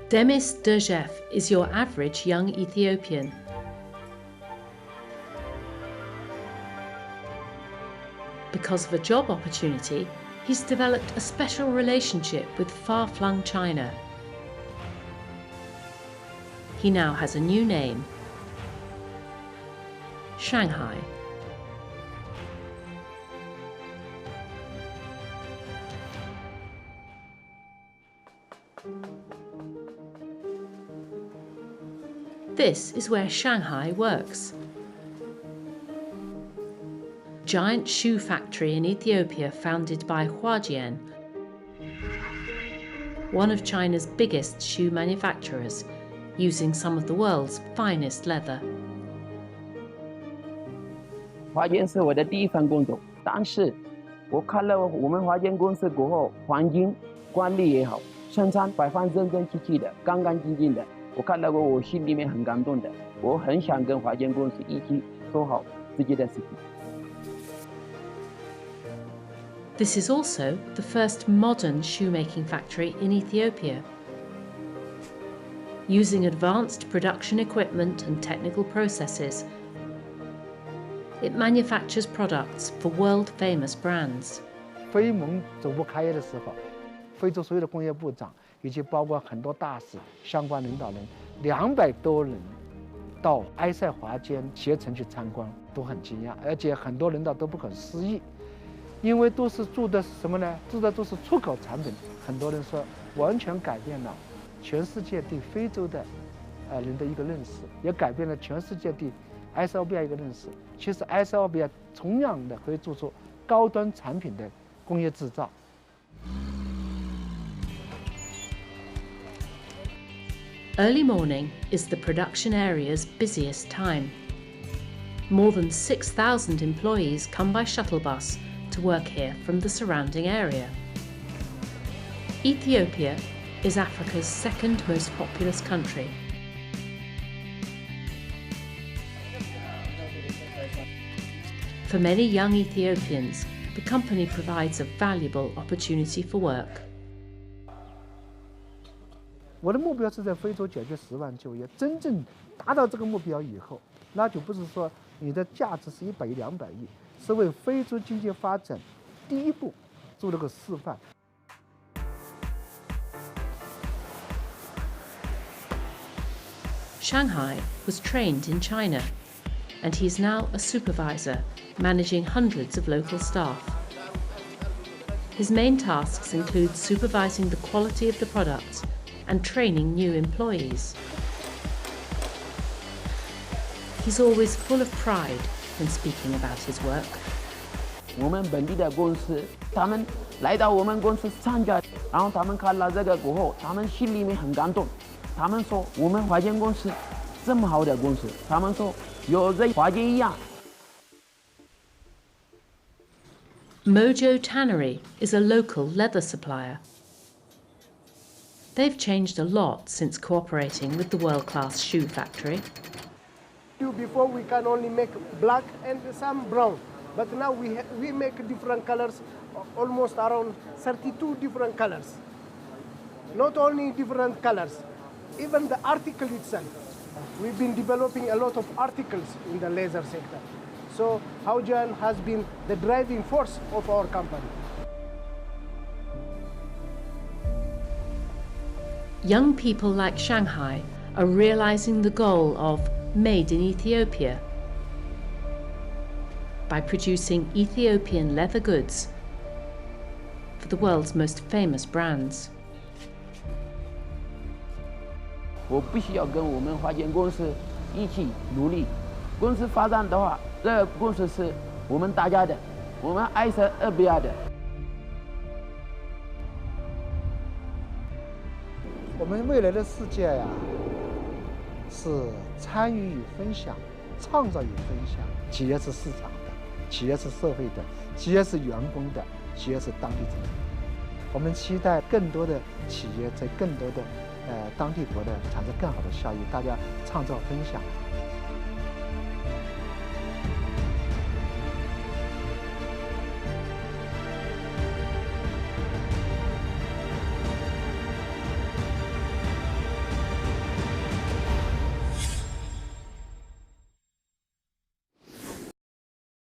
Demis Degef is your average young Ethiopian. Because of a job opportunity, he's developed a special relationship with far-flung China. He now has a new name, Shanghai. This is where Shanghai works. Giant shoe factory in Ethiopia founded by Huajian, one of China's biggest shoe manufacturers, using some of the world's finest leather. 华坚是我的第一份工作，但是我看了我们华坚公司过后，环境管理也好，生产摆放整整齐齐的，干干净净的，我看了过，我心里面很感动的，我很想跟华坚公司一起做好自己的事情。 This is also the first modern shoemaking factory in Ethiopia. Using advanced production equipment and technical processes, it manufactures products for world-famous brands. 非盟总部开业的时候，非洲所有的工业部长以及包括很多大使、相关领导人200多人到埃塞华坚携程去参观，都很惊讶，而且很多领导都不可思议。 因为都是做的是什么呢？做的都是出口产品，很多人说完全改变了全世界对非洲的人的一个认识，也改变了全世界对埃塞俄比亚一个认识。其实埃塞俄比亚同样的可以做出高端产品的工业制造。Early morning is the production area's busiest time. More than 6,000 employees come by shuttle bus to work here from the surrounding area. Ethiopia is Africa's second most populous country. For many young Ethiopians, the company provides a valuable opportunity for work. 我的目标是在非洲解决10万就业，真正达到这个目标以后，那就不是说你的价值是100亿、200亿。 是为非洲经济发展第一步做了个示范。Shanghai was trained in China, and he's now a supervisor managing hundreds of local staff. His main tasks include supervising the quality of the products and training new employees. He's always full of pride when speaking about his work. 我们本地的公司，他们来到我们公司参加，然后他们看了这个过后，他们心里面很感动。他们说我们华坚公司这么好的公司，他们说有人华坚一样。Mojo Tannery is a local leather supplier. They've changed a lot since cooperating with the world-class shoe factory. Before we can only make black and some brown, but now we make different colors, almost around 32 different colors. Not only different colors, even the article itself. We've been developing a lot of articles in the leather sector. So Huajian has been the driving force of our company. Young people like Shanghai are realizing the goal of Made in Ethiopia by producing Ethiopian leather goods for the world's most famous brands. 我必须要跟我们华坚公司一起努力。公司发展的话，这个公司是我们大家的，我们埃塞俄比亚的。我们未来的世界呀，是参与与分享，创造与分享。企业是市场的，企业是社会的，企业是员工的，企业是当地政府。我们期待更多的企业在更多的当地国的产生更好的效益，大家创造分享。